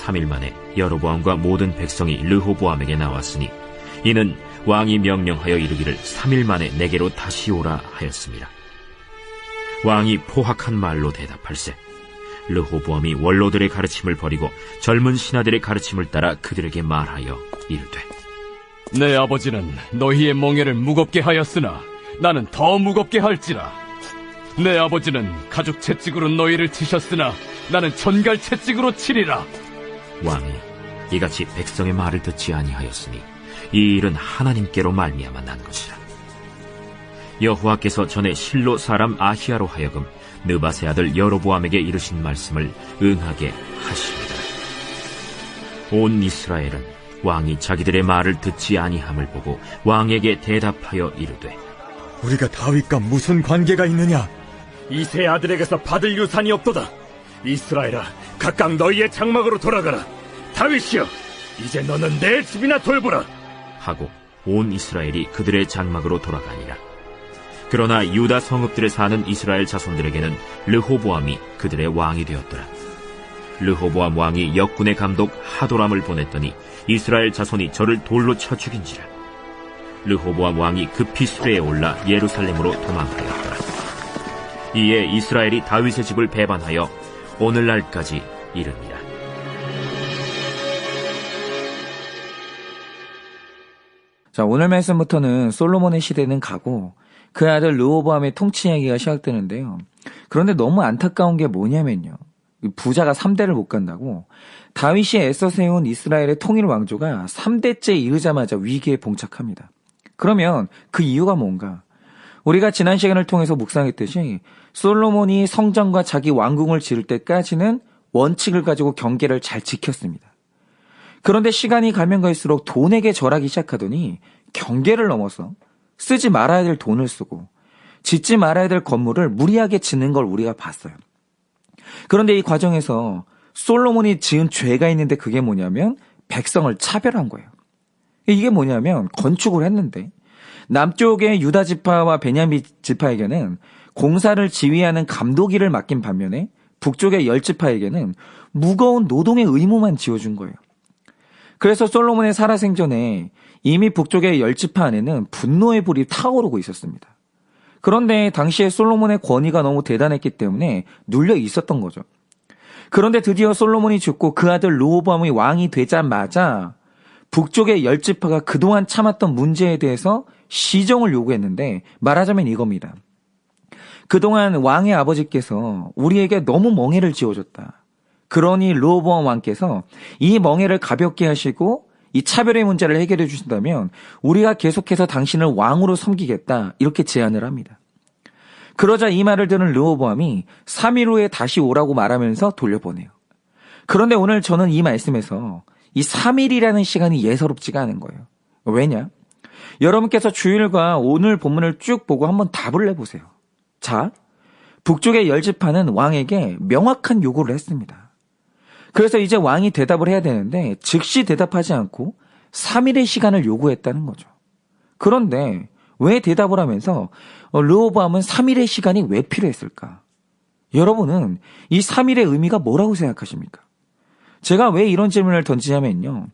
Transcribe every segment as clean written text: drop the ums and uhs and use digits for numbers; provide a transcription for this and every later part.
3일 만에 여로보암과 모든 백성이 르호보암에게 나왔으니 이는 왕이 명령하여 이르기를 3일 만에 내게로 다시 오라 하였습니다. 왕이 포악한 말로 대답할세 르호보암이 원로들의 가르침을 버리고 젊은 신하들의 가르침을 따라 그들에게 말하여 이르되 내 아버지는 너희의 멍에를 무겁게 하였으나 나는 더 무겁게 할지라. 내 아버지는 가죽 채찍으로 너희를 치셨으나 나는 전갈 채찍으로 치리라. 왕이 이같이 백성의 말을 듣지 아니하였으니 이 일은 하나님께로 말미암아 난 것이라. 여호와께서 전에 실로 사람 아히야로 하여금 느밧의 아들 여로보암에게 이르신 말씀을 응하게 하시니라. 온 이스라엘은 왕이 자기들의 말을 듣지 아니함을 보고 왕에게 대답하여 이르되 우리가 다윗과 무슨 관계가 있느냐? 이세 아들에게서 받을 유산이 없도다. 이스라엘아, 각각 너희의 장막으로 돌아가라. 다윗이여, 이제 너는 내 집이나 돌보라 하고 온 이스라엘이 그들의 장막으로 돌아가니라. 그러나 유다 성읍들에 사는 이스라엘 자손들에게는 르호보암이 그들의 왕이 되었더라. 르호보암 왕이 역군의 감독 하도람을 보냈더니 이스라엘 자손이 저를 돌로 쳐 죽인지라. 르호보암 왕이 급히 수레에 올라 예루살렘으로 도망하였더라. 이에 이스라엘이 다윗의 집을 배반하여 오늘날까지 이르니라. 자, 오늘 말씀부터는 솔로몬의 시대는 가고 그 아들 르호보암의 통치 이야기가 시작되는데요. 그런데 너무 안타까운 게 뭐냐면요. 부자가 3대를 못 간다고 다윗이 애써 세운 이스라엘의 통일 왕조가 3대째 이르자마자 위기에 봉착합니다. 그러면 그 이유가 뭔가? 우리가 지난 시간을 통해서 묵상했듯이 솔로몬이 성전과 자기 왕궁을 지을 때까지는 원칙을 가지고 경계를 잘 지켰습니다. 그런데 시간이 가면 갈수록 돈에게 절하기 시작하더니 경계를 넘어서 쓰지 말아야 될 돈을 쓰고 짓지 말아야 될 건물을 무리하게 짓는 걸 우리가 봤어요. 그런데 이 과정에서 솔로몬이 지은 죄가 있는데 그게 뭐냐면 백성을 차별한 거예요. 이게 뭐냐면 건축을 했는데 남쪽의 유다 지파와 베냐민 지파에게는 공사를 지휘하는 감독일을 맡긴 반면에 북쪽의 10지파에게는 무거운 노동의 의무만 지어준 거예요. 그래서 솔로몬의 살아생전에 이미 북쪽의 10지파 안에는 분노의 불이 타오르고 있었습니다. 그런데 당시에 솔로몬의 권위가 너무 대단했기 때문에 눌려 있었던 거죠. 그런데 드디어 솔로몬이 죽고 그 아들 르호보암이 왕이 되자마자 북쪽의 10지파가 그동안 참았던 문제에 대해서 시정을 요구했는데 말하자면 이겁니다. 그동안 왕의 아버지께서 우리에게 너무 멍해를 지어줬다. 그러니 르호보암 왕께서 이 멍해를 가볍게 하시고 이 차별의 문제를 해결해 주신다면 우리가 계속해서 당신을 왕으로 섬기겠다 이렇게 제안을 합니다. 그러자 이 말을 들은 르호보암이 3일 후에 다시 오라고 말하면서 돌려보내요. 그런데 오늘 저는 이 말씀에서 이 3일이라는 시간이 예사롭지가 않은 거예요. 왜냐? 여러분께서 주일과 오늘 본문을 쭉 보고 한번 답을 내보세요. 자, 북쪽의 10지파는 왕에게 명확한 요구를 했습니다. 그래서 이제 왕이 대답을 해야 되는데 즉시 대답하지 않고 3일의 시간을 요구했다는 거죠. 그런데 왜 대답을 하면서 르호보암은 3일의 시간이 왜 필요했을까? 여러분은 이 3일의 의미가 뭐라고 생각하십니까? 제가 왜 이런 질문을 던지냐면요.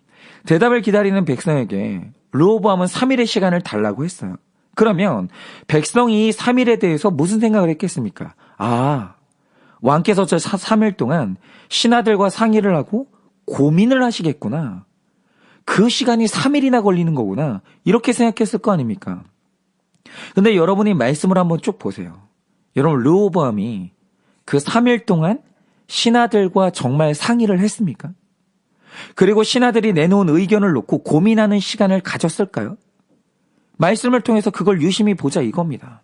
대답을 기다리는 백성에게 르호보암은 3일의 시간을 달라고 했어요. 그러면 백성이 3일에 대해서 무슨 생각을 했겠습니까? 아, 왕께서 저 3일 동안 신하들과 상의를 하고 고민을 하시겠구나. 그 시간이 3일이나 걸리는 거구나. 이렇게 생각했을 거 아닙니까? 근데 여러분이 말씀을 한번 쭉 보세요. 여러분, 르호보암이 그 3일 동안 신하들과 정말 상의를 했습니까? 그리고 신하들이 내놓은 의견을 놓고 고민하는 시간을 가졌을까요? 말씀을 통해서 그걸 유심히 보자 이겁니다.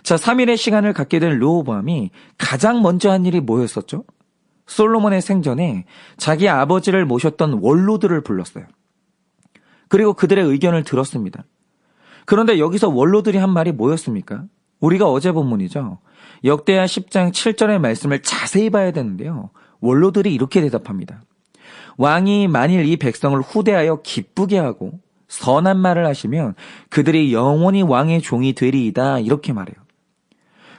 자, 3일의 시간을 갖게 된 르호보암이 가장 먼저 한 일이 뭐였었죠? 솔로몬의 생전에 자기 아버지를 모셨던 원로들을 불렀어요. 그리고 그들의 의견을 들었습니다. 그런데 여기서 원로들이 한 말이 뭐였습니까? 우리가 어제 본문이죠. 역대하 10장 7절의 말씀을 자세히 봐야 되는데요. 원로들이 이렇게 대답합니다. 왕이 만일 이 백성을 후대하여 기쁘게 하고 선한 말을 하시면 그들이 영원히 왕의 종이 되리이다. 이렇게 말해요.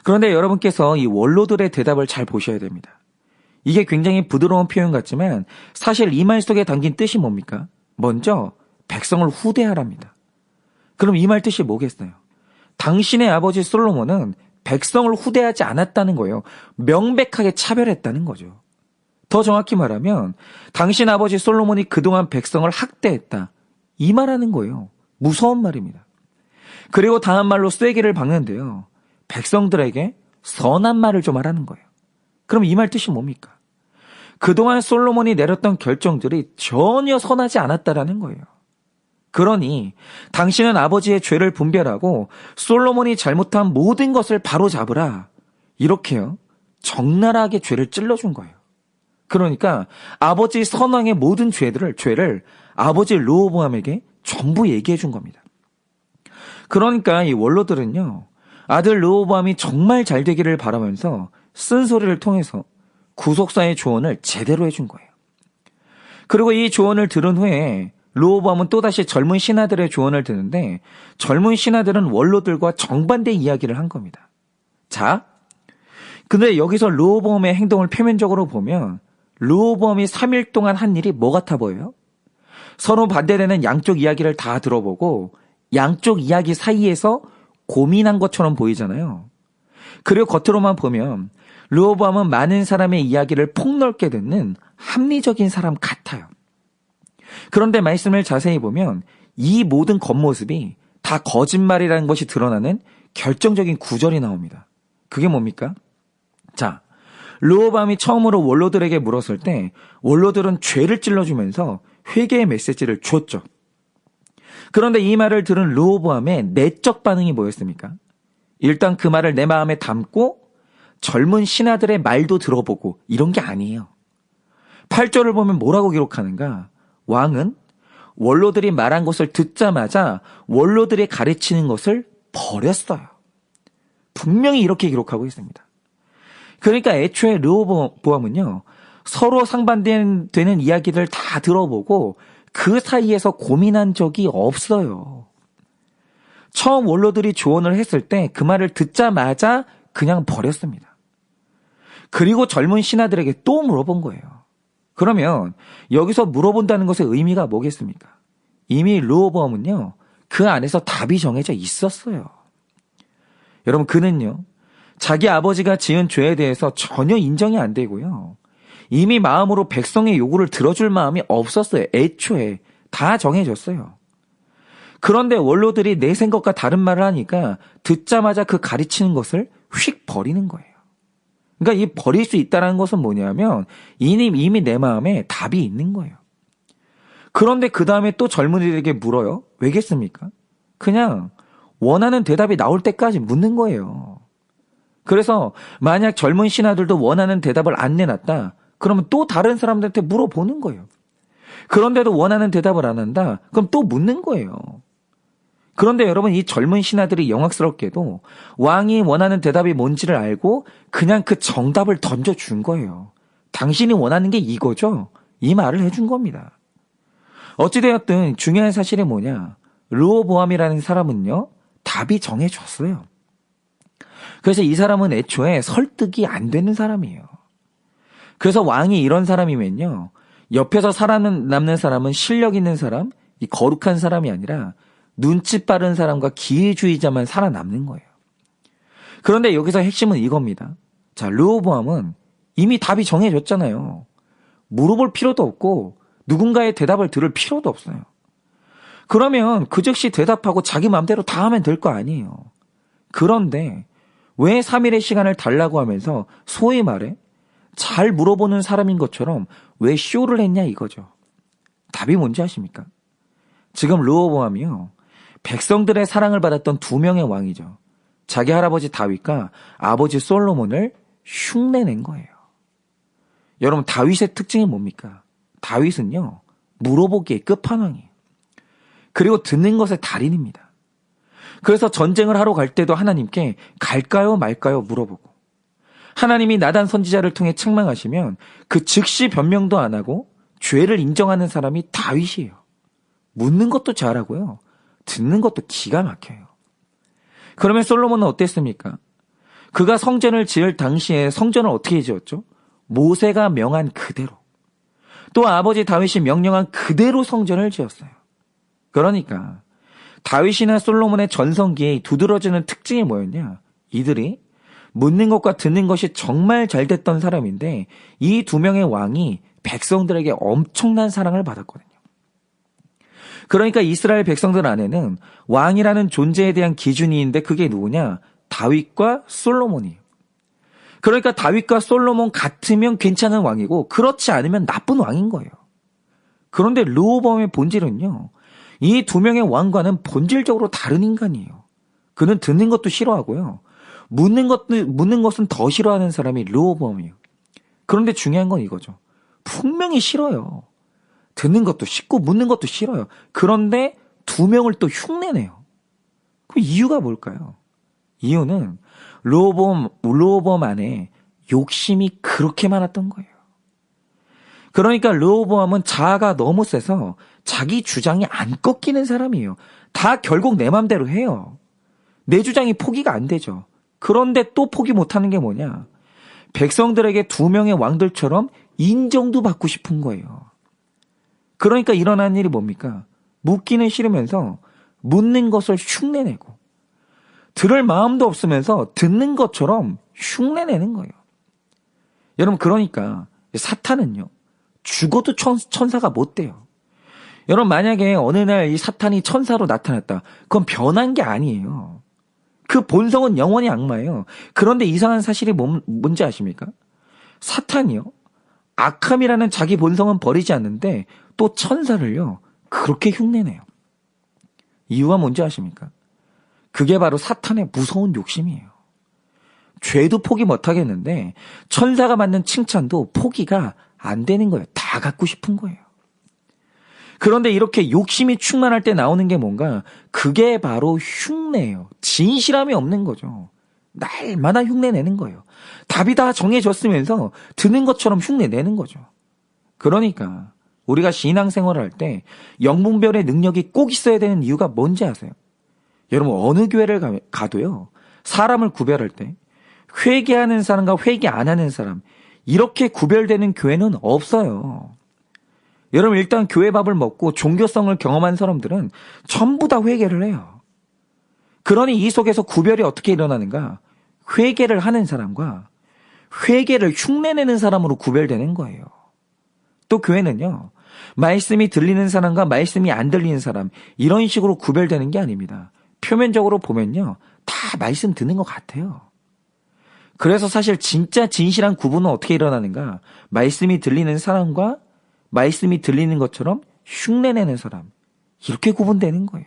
그런데 여러분께서 이 원로들의 대답을 잘 보셔야 됩니다. 이게 굉장히 부드러운 표현 같지만 사실 이 말 속에 담긴 뜻이 뭡니까? 먼저 백성을 후대하랍니다. 그럼 이 말 뜻이 뭐겠어요? 당신의 아버지 솔로몬은 백성을 후대하지 않았다는 거예요. 명백하게 차별했다는 거죠. 더 정확히 말하면 당신 아버지 솔로몬이 그동안 백성을 학대했다. 이 말하는 거예요. 무서운 말입니다. 그리고 다음 말로 쐐기를 박는데요. 백성들에게 선한 말을 좀 하라는 거예요. 그럼 이 말 뜻이 뭡니까? 그동안 솔로몬이 내렸던 결정들이 전혀 선하지 않았다라는 거예요. 그러니 당신은 아버지의 죄를 분별하고 솔로몬이 잘못한 모든 것을 바로잡으라. 이렇게요. 적나라하게 죄를 찔러준 거예요. 그러니까 아버지 선왕의 모든 죄를 아버지 르호보암에게 전부 얘기해 준 겁니다. 그러니까 이 원로들은요. 아들 르호보암이 정말 잘 되기를 바라면서 쓴소리를 통해서 구속사의 조언을 제대로 해준 거예요. 그리고 이 조언을 들은 후에 르호보암은 또다시 젊은 신하들의 조언을 듣는데 젊은 신하들은 원로들과 정반대 이야기를 한 겁니다. 자, 근데 여기서 르호보암의 행동을 표면적으로 보면 르호보암이 3일 동안 한 일이 뭐 같아 보여요? 서로 반대되는 양쪽 이야기를 다 들어보고 양쪽 이야기 사이에서 고민한 것처럼 보이잖아요. 그리고 겉으로만 보면 르호보암은 많은 사람의 이야기를 폭넓게 듣는 합리적인 사람 같아요. 그런데 말씀을 자세히 보면 이 모든 겉모습이 다 거짓말이라는 것이 드러나는 결정적인 구절이 나옵니다. 그게 뭡니까? 자, 르호보암이 처음으로 원로들에게 물었을 때 원로들은 죄를 찔러주면서 회개의 메시지를 줬죠. 그런데 이 말을 들은 르호보암의 내적 반응이 뭐였습니까? 일단 그 말을 내 마음에 담고 젊은 신하들의 말도 들어보고 이런 게 아니에요. 8절을 보면 뭐라고 기록하는가? 왕은 원로들이 말한 것을 듣자마자 원로들이 가르치는 것을 버렸어요. 분명히 이렇게 기록하고 있습니다. 그러니까 애초에 르호보암은요. 서로 상반되는 이야기를 다 들어보고 그 사이에서 고민한 적이 없어요. 처음 원로들이 조언을 했을 때 그 말을 듣자마자 그냥 버렸습니다. 그리고 젊은 신하들에게 또 물어본 거예요. 그러면 여기서 물어본다는 것의 의미가 뭐겠습니까? 이미 르호보암은요. 그 안에서 답이 정해져 있었어요. 여러분 그는요. 자기 아버지가 지은 죄에 대해서 전혀 인정이 안 되고요. 이미 마음으로 백성의 요구를 들어줄 마음이 없었어요. 애초에 다 정해졌어요. 그런데 원로들이 내 생각과 다른 말을 하니까 듣자마자 그 가르치는 것을 휙 버리는 거예요. 그러니까 이 버릴 수 있다는 것은 뭐냐면 이미 내 마음에 답이 있는 거예요. 그런데 그 다음에 또 젊은이들에게 물어요. 왜겠습니까? 그냥 원하는 대답이 나올 때까지 묻는 거예요. 그래서 만약 젊은 신하들도 원하는 대답을 안 내놨다. 그러면 또 다른 사람들한테 물어보는 거예요. 그런데도 원하는 대답을 안 한다. 그럼 또 묻는 거예요. 그런데 여러분 이 젊은 신하들이 영악스럽게도 왕이 원하는 대답이 뭔지를 알고 그냥 그 정답을 던져준 거예요. 당신이 원하는 게 이거죠? 이 말을 해준 겁니다. 어찌되었든 중요한 사실이 뭐냐. 르호보암이라는 사람은요. 답이 정해졌어요. 그래서 이 사람은 애초에 설득이 안 되는 사람이에요. 그래서 왕이 이런 사람이면요. 옆에서 살아남는 사람은 실력 있는 사람, 이 거룩한 사람이 아니라 눈치 빠른 사람과 기회주의자만 살아남는 거예요. 그런데 여기서 핵심은 이겁니다. 자, 르호보암은 이미 답이 정해졌잖아요. 물어볼 필요도 없고 누군가의 대답을 들을 필요도 없어요. 그러면 그 즉시 대답하고 자기 마음대로 다 하면 될 거 아니에요. 그런데 왜 3일의 시간을 달라고 하면서 소위 말해 잘 물어보는 사람인 것처럼 왜 쇼를 했냐 이거죠. 답이 뭔지 아십니까? 지금 르호보암이요. 백성들의 사랑을 받았던 두 명의 왕이죠. 자기 할아버지 다윗과 아버지 솔로몬을 흉내낸 거예요. 여러분 다윗의 특징이 뭡니까? 다윗은요. 물어보기의 끝판왕이에요. 그리고 듣는 것의 달인입니다. 그래서 전쟁을 하러 갈 때도 하나님께 갈까요 말까요 물어보고 하나님이 나단 선지자를 통해 책망하시면 그 즉시 변명도 안 하고 죄를 인정하는 사람이 다윗이에요. 묻는 것도 잘하고요. 듣는 것도 기가 막혀요. 그러면 솔로몬은 어땠습니까? 그가 성전을 지을 당시에 성전을 어떻게 지었죠? 모세가 명한 그대로, 또 아버지 다윗이 명령한 그대로 성전을 지었어요. 그러니까 다윗이나 솔로몬의 전성기에 두드러지는 특징이 뭐였냐? 이들이 묻는 것과 듣는 것이 정말 잘 됐던 사람인데 이 두 명의 왕이 백성들에게 엄청난 사랑을 받았거든요. 그러니까 이스라엘 백성들 안에는 왕이라는 존재에 대한 기준이 있는데 그게 누구냐? 다윗과 솔로몬이에요. 그러니까 다윗과 솔로몬 같으면 괜찮은 왕이고 그렇지 않으면 나쁜 왕인 거예요. 그런데 르호보암의 본질은요. 이 두 명의 왕과는 본질적으로 다른 인간이에요. 그는 듣는 것도 싫어하고요. 묻는 것은 더 싫어하는 사람이 르호보암이에요. 그런데 중요한 건 이거죠. 분명히 싫어요. 듣는 것도 싫고 묻는 것도 싫어요. 그런데 두 명을 또 흉내내요. 그 이유가 뭘까요? 이유는 르호보암 안에 욕심이 그렇게 많았던 거예요. 그러니까 르호보암은 자아가 너무 세서 자기 주장이 안 꺾이는 사람이에요. 다 결국 내 맘대로 해요. 내 주장이 포기가 안 되죠. 그런데 또 포기 못하는 게 뭐냐? 백성들에게 두 명의 왕들처럼 인정도 받고 싶은 거예요. 그러니까 일어난 일이 뭡니까? 묻기는 싫으면서 묻는 것을 흉내내고 들을 마음도 없으면서 듣는 것처럼 흉내내는 거예요. 여러분 그러니까 사탄은요. 죽어도 천사가 못 돼요. 여러분 만약에 어느 날 이 사탄이 천사로 나타났다. 그건 변한 게 아니에요. 그 본성은 영원히 악마예요. 그런데 이상한 사실이 뭔지 아십니까? 사탄이요. 악함이라는 자기 본성은 버리지 않는데 또 천사를요. 그렇게 흉내내요. 이유가 뭔지 아십니까? 그게 바로 사탄의 무서운 욕심이에요. 죄도 포기 못 하겠는데 천사가 받는 칭찬도 포기가 안 되는 거예요. 다 갖고 싶은 거예요. 그런데 이렇게 욕심이 충만할 때 나오는 게 뭔가 그게 바로 흉내예요. 진실함이 없는 거죠. 날마다 흉내내는 거예요. 답이 다 정해졌으면서 드는 것처럼 흉내내는 거죠. 그러니까 우리가 신앙생활을 할 때 영분별의 능력이 꼭 있어야 되는 이유가 뭔지 아세요? 여러분 어느 교회를 가도요. 사람을 구별할 때 회개하는 사람과 회개 안 하는 사람 이렇게 구별되는 교회는 없어요. 여러분 일단 교회 밥을 먹고 종교성을 경험한 사람들은 전부 다 회개를 해요. 그러니 이 속에서 구별이 어떻게 일어나는가? 회개를 하는 사람과 회개를 흉내내는 사람으로 구별되는 거예요. 또 교회는요. 말씀이 들리는 사람과 말씀이 안 들리는 사람 이런 식으로 구별되는 게 아닙니다. 표면적으로 보면요. 다 말씀 듣는 것 같아요. 그래서 사실 진짜 진실한 구분은 어떻게 일어나는가? 말씀이 들리는 사람과 말씀이 들리는 것처럼 흉내내는 사람 이렇게 구분되는 거예요.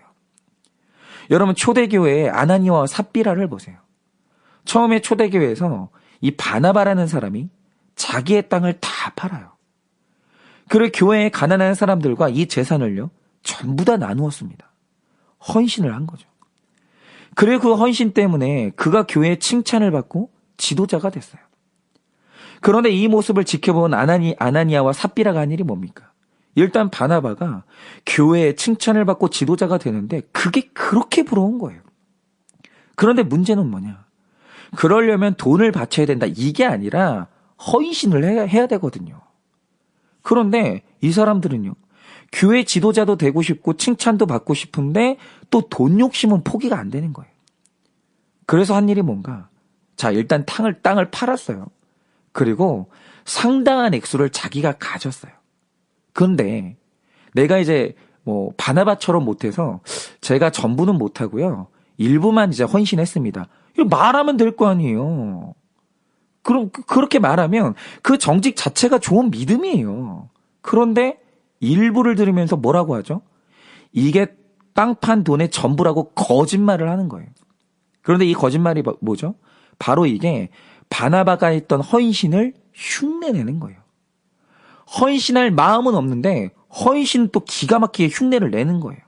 여러분 초대교회의 아나니아와 삽비라를 보세요. 처음에 초대교회에서 이 바나바라는 사람이 자기의 땅을 다 팔아요. 그리고 교회에 가난한 사람들과 이 재산을요 전부 다 나누었습니다. 헌신을 한 거죠. 그리고 그 헌신 때문에 그가 교회의 칭찬을 받고 지도자가 됐어요. 그런데 이 모습을 지켜본 아나니아와 삽비라가 한 일이 뭡니까? 일단 바나바가 교회의 칭찬을 받고 지도자가 되는데 그게 그렇게 부러운 거예요. 그런데 문제는 뭐냐? 그러려면 돈을 바쳐야 된다. 이게 아니라 헌신을 해야 되거든요. 그런데 이 사람들은요. 교회 지도자도 되고 싶고 칭찬도 받고 싶은데 또 돈 욕심은 포기가 안 되는 거예요. 그래서 한 일이 뭔가? 자, 일단 땅을 팔았어요. 그리고 상당한 액수를 자기가 가졌어요. 그런데 내가 이제 바나바처럼 못해서 제가 전부는 못하고요. 일부만 이제 헌신했습니다. 이거 말하면 될 거 아니에요. 그럼 그렇게 말하면 그 정직 자체가 좋은 믿음이에요. 그런데 일부를 들으면서 뭐라고 하죠? 이게 땅 판 돈의 전부라고 거짓말을 하는 거예요. 그런데 이 거짓말이 뭐죠? 바로 이게 바나바가 했던 헌신을 흉내내는 거예요. 헌신할 마음은 없는데 헌신은 또 기가 막히게 흉내를 내는 거예요.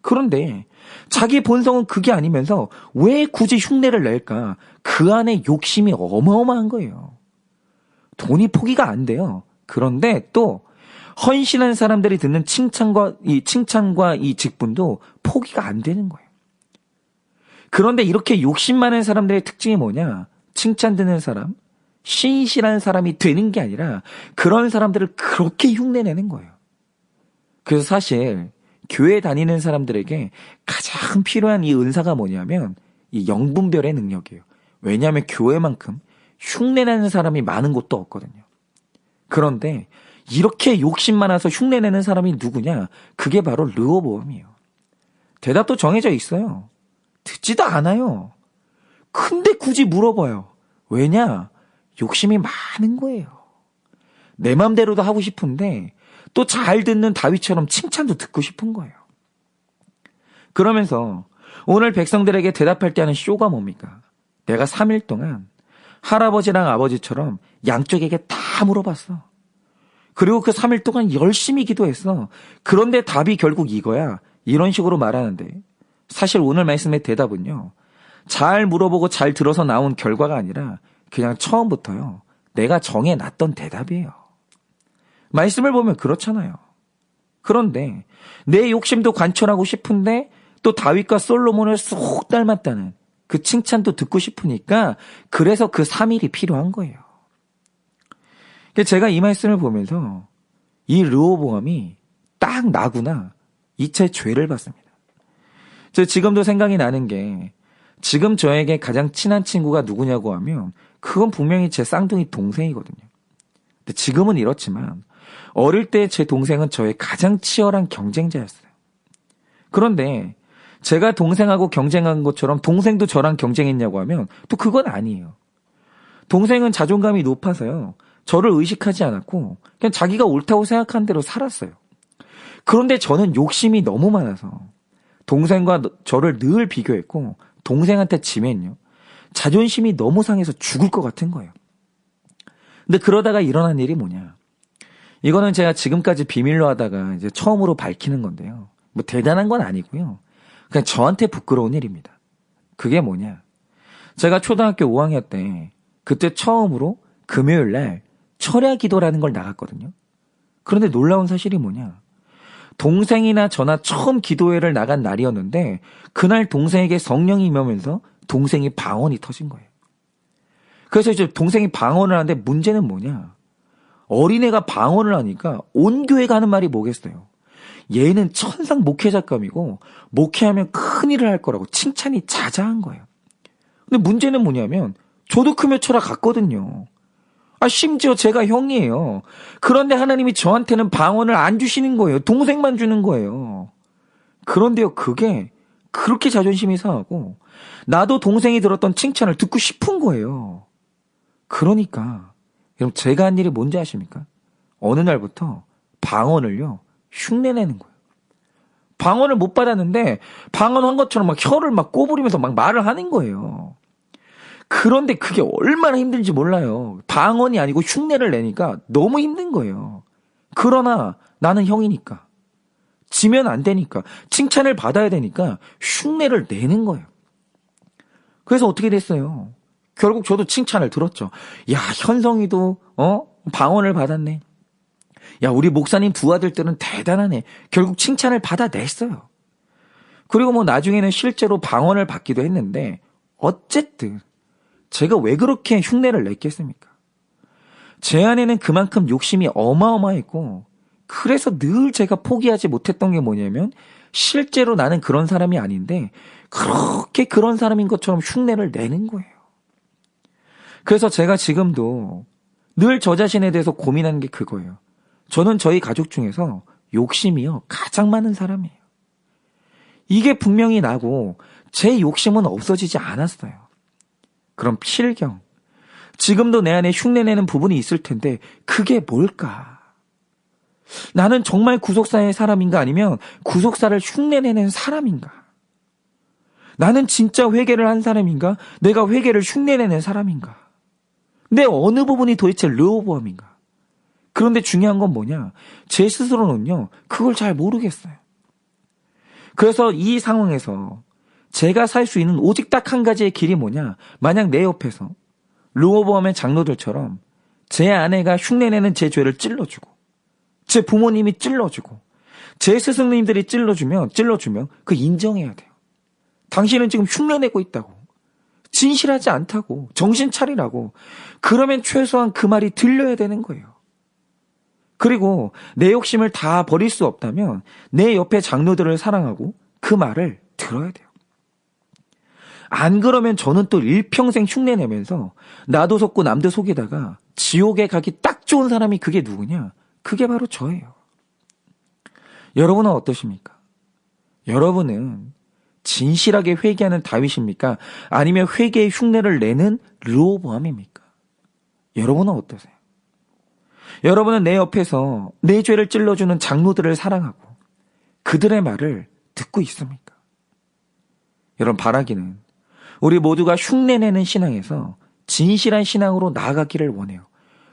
그런데 자기 본성은 그게 아니면서 왜 굳이 흉내를 낼까? 그 안에 욕심이 어마어마한 거예요. 돈이 포기가 안 돼요. 그런데 또 헌신한 사람들이 듣는 칭찬과 이 직분도 포기가 안 되는 거예요. 그런데 이렇게 욕심 많은 사람들의 특징이 뭐냐? 칭찬 듣는 사람, 신실한 사람이 되는 게 아니라 그런 사람들을 그렇게 흉내내는 거예요. 그래서 사실 교회 다니는 사람들에게 가장 필요한 이 은사가 뭐냐면 이 영분별의 능력이에요. 왜냐하면 교회만큼 흉내내는 사람이 많은 곳도 없거든요. 그런데 이렇게 욕심 많아서 흉내내는 사람이 누구냐? 그게 바로 르호보암이에요. 대답도 정해져 있어요. 듣지도 않아요. 근데 굳이 물어봐요. 왜냐? 욕심이 많은 거예요. 내 맘대로도 하고 싶은데 또 잘 듣는 다윗처럼 칭찬도 듣고 싶은 거예요. 그러면서 오늘 백성들에게 대답할 때 하는 쇼가 뭡니까? 내가 3일 동안 할아버지랑 아버지처럼 양쪽에게 다 물어봤어. 그리고 그 3일 동안 열심히 기도했어. 그런데 답이 결국 이거야. 이런 식으로 말하는데 사실 오늘 말씀의 대답은요. 잘 물어보고 잘 들어서 나온 결과가 아니라 그냥 처음부터요. 내가 정해놨던 대답이에요. 말씀을 보면 그렇잖아요. 그런데 내 욕심도 관철하고 싶은데 또 다윗과 솔로몬을 쏙 닮았다는 그 칭찬도 듣고 싶으니까 그래서 그 3일이 필요한 거예요. 제가 이 말씀을 보면서 이 르호보암이 딱 나구나 이 채 죄를 받습니다. 저 지금도 생각이 나는 게 지금 저에게 가장 친한 친구가 누구냐고 하면 그건 분명히 제 쌍둥이 동생이거든요. 근데 지금은 이렇지만 어릴 때 제 동생은 저의 가장 치열한 경쟁자였어요. 그런데 제가 동생하고 경쟁한 것처럼 동생도 저랑 경쟁했냐고 하면 또 그건 아니에요. 동생은 자존감이 높아서요. 저를 의식하지 않았고 그냥 자기가 옳다고 생각한 대로 살았어요. 그런데 저는 욕심이 너무 많아서 동생과 저를 늘 비교했고 동생한테 지면요. 자존심이 너무 상해서 죽을 것 같은 거예요. 근데 그러다가 일어난 일이 뭐냐. 이거는 제가 지금까지 비밀로 하다가 이제 처음으로 밝히는 건데요. 뭐 대단한 건 아니고요. 그냥 저한테 부끄러운 일입니다. 그게 뭐냐. 제가 초등학교 5학년 때 그때 처음으로 금요일 날 철야 기도라는 걸 나갔거든요. 그런데 놀라운 사실이 뭐냐. 동생이나 저나 처음 기도회를 나간 날이었는데 그날 동생에게 성령이 임하면서 동생이 방언이 터진 거예요. 그래서 이제 동생이 방언을 하는데 문제는 뭐냐. 어린애가 방언을 하니까 온 교회가 하는 말이 뭐겠어요. 얘는 천상 목회자감이고 목회하면 큰일을 할 거라고 칭찬이 자자한 거예요. 근데 문제는 뭐냐면 저도 크며 철학 같거든요. 심지어 제가 형이에요. 그런데 하나님이 저한테는 방언을 안 주시는 거예요. 동생만 주는 거예요. 그런데요, 그게 그렇게 자존심이 상하고 나도 동생이 들었던 칭찬을 듣고 싶은 거예요. 그러니까 여러분 제가 한 일이 뭔지 아십니까? 어느 날부터 방언을요 흉내내는 거예요. 방언을 못 받았는데 방언한 것처럼 막 혀를 막 꼬부리면서 막 말을 하는 거예요. 그런데 그게 얼마나 힘든지 몰라요. 방언이 아니고 흉내를 내니까 너무 힘든 거예요. 그러나 나는 형이니까 지면 안 되니까 칭찬을 받아야 되니까 흉내를 내는 거예요. 그래서 어떻게 됐어요? 결국 저도 칭찬을 들었죠. 야, 현성이도 방언을 받았네. 야, 우리 목사님 부하들들은 대단하네. 결국 칭찬을 받아냈어요. 그리고 뭐 나중에는 실제로 방언을 받기도 했는데 어쨌든 제가 왜 그렇게 흉내를 냈겠습니까? 제 안에는 그만큼 욕심이 어마어마했고 그래서 늘 제가 포기하지 못했던 게 뭐냐면 실제로 나는 그런 사람이 아닌데 그렇게 그런 사람인 것처럼 흉내를 내는 거예요. 그래서 제가 지금도 늘 저 자신에 대해서 고민하는 게 그거예요. 저는 저희 가족 중에서 욕심이요 가장 많은 사람이에요. 이게 분명히 나고 제 욕심은 없어지지 않았어요. 그럼 필경 지금도 내 안에 흉내내는 부분이 있을 텐데 그게 뭘까? 나는 정말 구속사의 사람인가 아니면 구속사를 흉내내는 사람인가? 나는 진짜 회개를 한 사람인가? 내가 회개를 흉내내는 사람인가? 내 어느 부분이 도대체 르호보암인가? 그런데 중요한 건 뭐냐? 제 스스로는요 그걸 잘 모르겠어요. 그래서 이 상황에서 제가 살 수 있는 오직 딱 한 가지의 길이 뭐냐? 만약 내 옆에서 르호보암의 장로들처럼 제 아내가 흉내내는 제 죄를 찔러주고 제 부모님이 찔러주고 제 스승님들이 찔러주면 그 인정해야 돼요. 당신은 지금 흉내내고 있다고. 진실하지 않다고, 정신 차리라고. 그러면 최소한 그 말이 들려야 되는 거예요. 그리고 내 욕심을 다 버릴 수 없다면 내 옆에 장로들을 사랑하고 그 말을 들어야 돼요. 안 그러면 저는 또 일평생 흉내내면서 나도 속고 남도 속이다가 지옥에 가기 딱 좋은 사람이 그게 누구냐? 그게 바로 저예요. 여러분은 어떠십니까? 여러분은 진실하게 회개하는 다윗입니까? 아니면 회개의 흉내를 내는 르호보암입니까? 여러분은 어떠세요? 여러분은 내 옆에서 내 죄를 찔러주는 장로들을 사랑하고 그들의 말을 듣고 있습니까? 여러분, 바라기는 우리 모두가 흉내내는 신앙에서 진실한 신앙으로 나아가기를 원해요.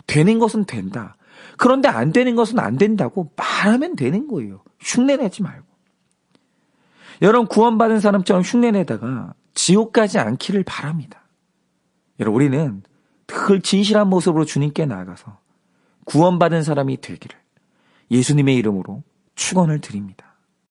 되는 것은 된다. 그런데 안 되는 것은 안 된다고 말하면 되는 거예요. 흉내내지 말고. 여러분, 구원받은 사람처럼 흉내내다가 지옥 가지 않기를 바랍니다. 여러분, 우리는 늘 진실한 모습으로 주님께 나아가서 구원받은 사람이 되기를 예수님의 이름으로 축원을 드립니다.